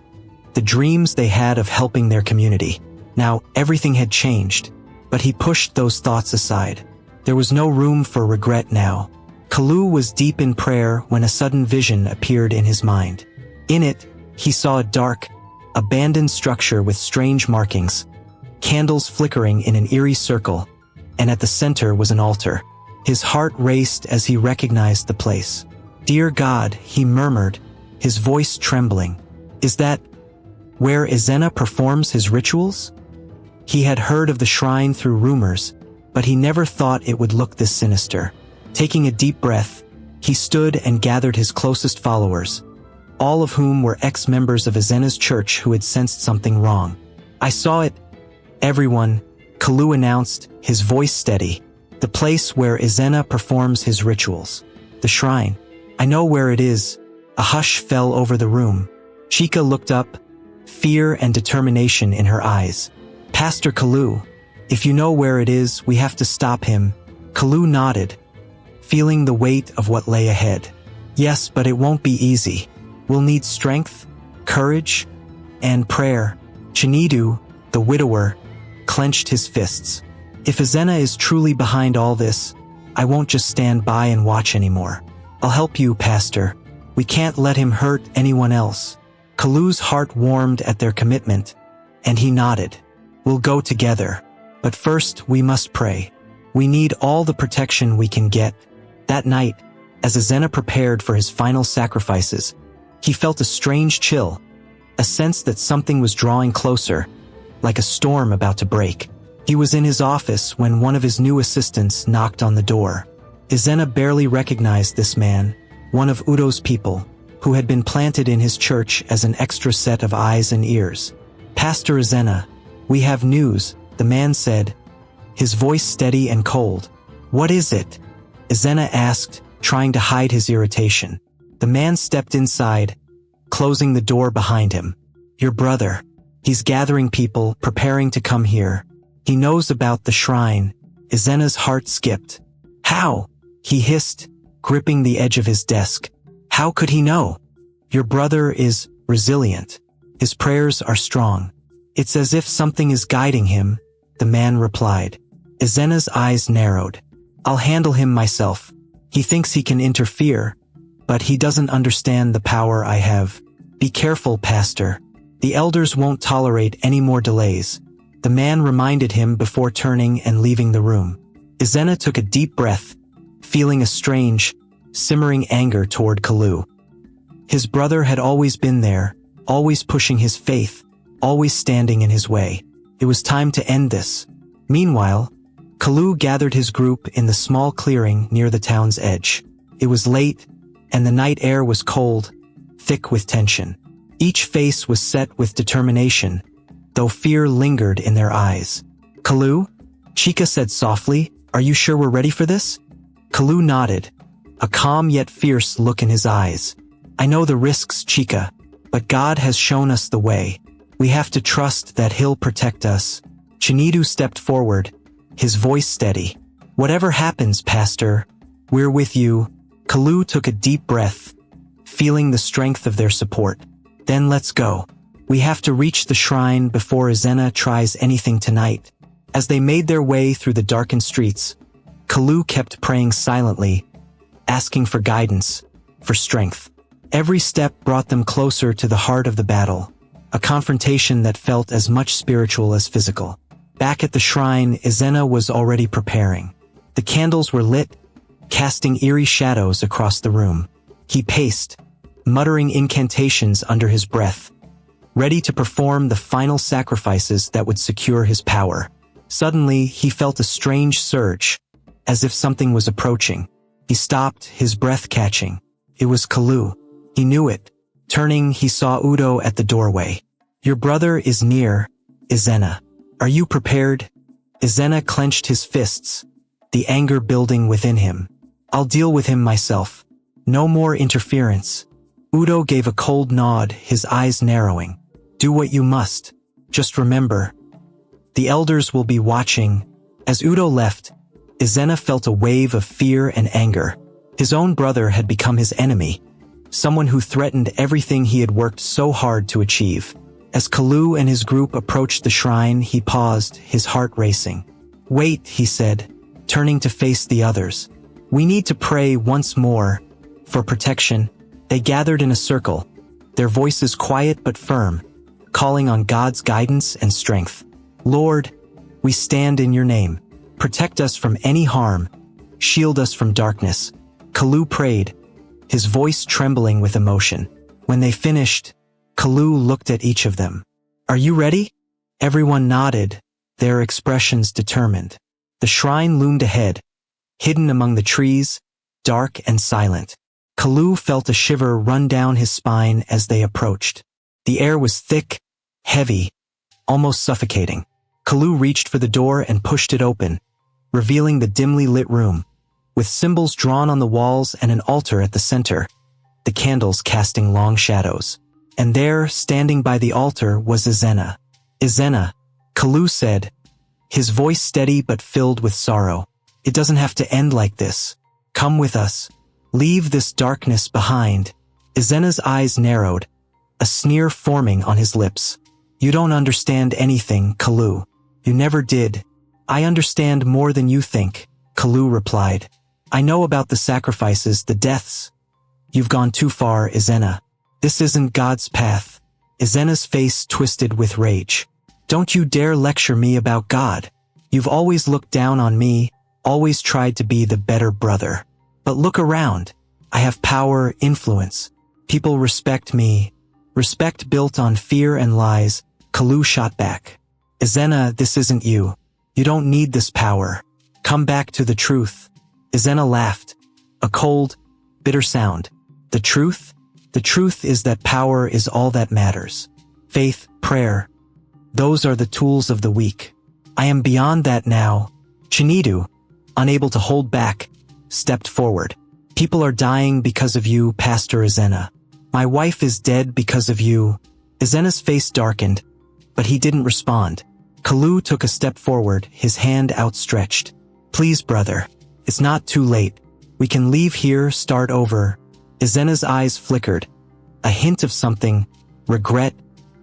[SPEAKER 1] the dreams they had of helping their community. Now, everything had changed, but he pushed those thoughts aside. There was no room for regret now. Kalu was deep in prayer when a sudden vision appeared in his mind. In it, he saw a dark, abandoned structure with strange markings, candles flickering in an eerie circle, and at the center was an altar. His heart raced as he recognized the place. "Dear God," he murmured, his voice trembling. "Is that where Ezena performs his rituals?" He had heard of the shrine through rumors, but he never thought it would look this sinister. Taking a deep breath, he stood and gathered his closest followers, all of whom were ex-members of Ezena's church who had sensed something wrong. "I saw it, everyone," Kalu announced, his voice steady. "The place where Ezena performs his rituals. The shrine. I know where it is." A hush fell over the room. Chica looked up, fear and determination in her eyes. "Pastor Kalu, if you know where it is, we have to stop him." Kalu nodded, feeling the weight of what lay ahead. "Yes, but it won't be easy. We'll need strength, courage, and prayer." Chinidu, the widower, clenched his fists. "If Ezena is truly behind all this, I won't just stand by and watch anymore. I'll help you, Pastor. We can't let him hurt anyone else." Kalu's heart warmed at their commitment, and he nodded. "We'll go together. But first, we must pray. We need all the protection we can get." That night, as Ezena prepared for his final sacrifices, he felt a strange chill, a sense that something was drawing closer, like a storm about to break. He was in his office when one of his new assistants knocked on the door. Ezena barely recognized this man, one of Udo's people, who had been planted in his church as an extra set of eyes and ears. "Pastor Ezena, we have news," the man said, his voice steady and cold. "What is it?" Ezena asked, trying to hide his irritation. The man stepped inside, closing the door behind him. "Your brother. He's gathering people, preparing to come here. He knows about the shrine." Ezena's heart skipped. "How?" he hissed, gripping the edge of his desk. "How could he know?" "Your brother is resilient. His prayers are strong. It's as if something is guiding him," the man replied. Ezena's eyes narrowed. "I'll handle him myself. He thinks he can interfere, but he doesn't understand the power I have. Be careful, Pastor. The elders won't tolerate any more delays." The man reminded him before turning and leaving the room. Ezena took a deep breath, feeling a strange, simmering anger toward Kalu. His brother had always been there, always pushing his faith, always standing in his way. It was time to end this. Meanwhile, Kalu gathered his group in the small clearing near the town's edge. It was late, and the night air was cold, thick with tension. Each face was set with determination, though fear lingered in their eyes. "Kalu?" Chica said softly, "Are you sure we're ready for this?" Kalu nodded, a calm yet fierce look in his eyes. "I know the risks, Chica, but God has shown us the way. We have to trust that He'll protect us." Chinidu stepped forward, his voice steady. "Whatever happens, Pastor, we're with you." Kalu took a deep breath, feeling the strength of their support. "Then let's go. We have to reach the shrine before Ezena tries anything tonight." As they made their way through the darkened streets, Kalu kept praying silently, asking for guidance, for strength. Every step brought them closer to the heart of the battle, a confrontation that felt as much spiritual as physical. Back at the shrine, Ezena was already preparing. The candles were lit, casting eerie shadows across the room. He paced, muttering incantations under his breath, ready to perform the final sacrifices that would secure his power. Suddenly, he felt a strange surge, as if something was approaching. He stopped, his breath catching. It was Kalu. He knew it. Turning, he saw Udo at the doorway. "Your brother is near, Ezena. Are you prepared?" Ezena clenched his fists, the anger building within him. I'll deal with him myself. No more interference. Udo gave a cold nod, his eyes narrowing. Do what you must. Just remember. The elders will be watching. As Udo left, Izena felt a wave of fear and anger. His own brother had become his enemy, someone who threatened everything he had worked so hard to achieve. As Kalu and his group approached the shrine, he paused, his heart racing. Wait, he said, turning to face the others. We need to pray once more. For protection, they gathered in a circle, their voices quiet but firm, calling on God's guidance and strength. Lord, we stand in your name. Protect us from any harm. Shield us from darkness. Kalu prayed, his voice trembling with emotion. When they finished, Kalu looked at each of them. Are you ready? Everyone nodded, their expressions determined. The shrine loomed ahead, hidden among the trees, dark and silent. Kalu felt a shiver run down his spine as they approached. The air was thick, heavy, almost suffocating. Kalu reached for the door and pushed it open, revealing the dimly lit room, with symbols drawn on the walls and an altar at the center, the candles casting long shadows. And there, standing by the altar, was Izena. Izena, Kalu said, his voice steady but filled with sorrow. It doesn't have to end like this. Come with us. Leave this darkness behind. Izena's eyes narrowed, a sneer forming on his lips. You don't understand anything, Kalu. You never did. I understand more than you think, Kalu replied. I know about the sacrifices, the deaths. You've gone too far, Izena. This isn't God's path. Izena's face twisted with rage. Don't you dare lecture me about God. You've always looked down on me, always tried to be the better brother. But look around. I have power, influence. People respect me. Respect built on fear and lies. Kalu shot back. Izena, this isn't you. You don't need this power. Come back to the truth. Izena laughed. A cold, bitter sound. The truth? The truth is that power is all that matters. Faith, prayer. Those are the tools of the weak. I am beyond that now. Chinidu, unable to hold back, stepped forward. People are dying because of you, Pastor Izena. My wife is dead because of you. Izena's face darkened, but he didn't respond. Kalu took a step forward, his hand outstretched. Please, brother. It's not too late. We can leave here, start over. Izena's eyes flickered. A hint of something, regret,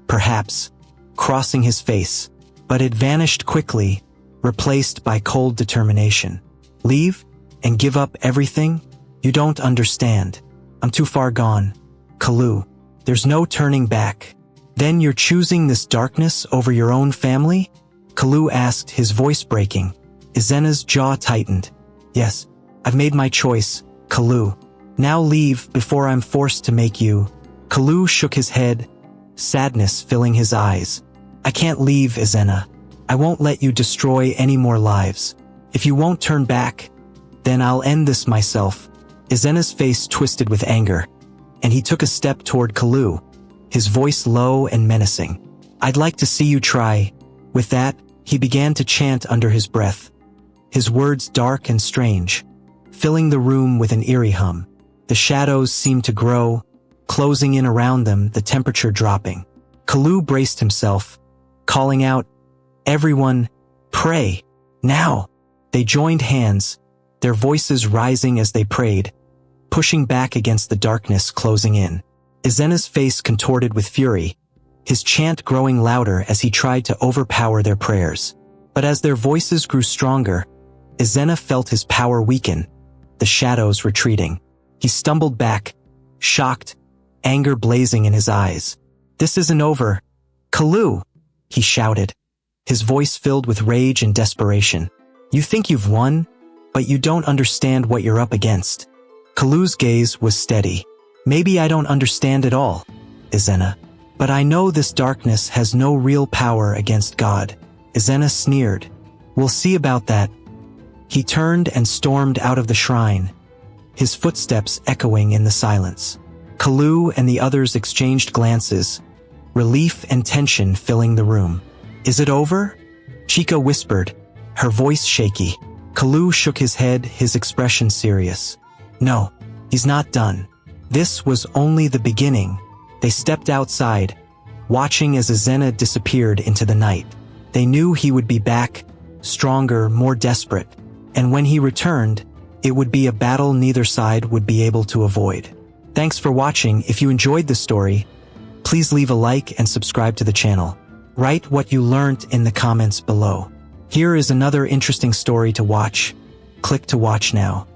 [SPEAKER 1] perhaps, crossing his face. But it vanished quickly, replaced by cold determination. Leave? And give up everything? You don't understand. I'm too far gone. Kalu, there's no turning back. Then you're choosing this darkness over your own family? Kalu asked, his voice breaking. Izena's jaw tightened. Yes, I've made my choice, Kalu. Now leave before I'm forced to make you. Kalu shook his head, sadness filling his eyes. I can't leave, Izena. I won't let you destroy any more lives. If you won't turn back, then I'll end this myself. Izena's face twisted with anger, and he took a step toward Kalu, his voice low and menacing. I'd like to see you try. With that, he began to chant under his breath, his words dark and strange, filling the room with an eerie hum. The shadows seemed to grow, closing in around them, the temperature dropping. Kalu braced himself, calling out, Everyone, pray, now! They joined hands, their voices rising as they prayed, pushing back against the darkness closing in. Izena's face contorted with fury, his chant growing louder as he tried to overpower their prayers. But as their voices grew stronger, Izena felt his power weaken, the shadows retreating. He stumbled back, shocked, anger blazing in his eyes. This isn't over. Kalu! He shouted, his voice filled with rage and desperation. You think you've won, but you don't understand what you're up against. Kalu's gaze was steady. Maybe I don't understand at all, Izena, but I know this darkness has no real power against God. Izena sneered. We'll see about that. He turned and stormed out of the shrine, his footsteps echoing in the silence. Kalu and the others exchanged glances, relief and tension filling the room. Is it over? Chica whispered, her voice shaky. Kalu shook his head, his expression serious. No, he's not done. This was only the beginning. They stepped outside, watching as Azena disappeared into the night. They knew he would be back, stronger, more desperate, and when he returned, it would be a battle neither side would be able to avoid. Thanks for watching. If you enjoyed the story, please leave a like and subscribe to the channel. Write what you learned in the comments below. Here is another interesting story to watch. Click to watch now.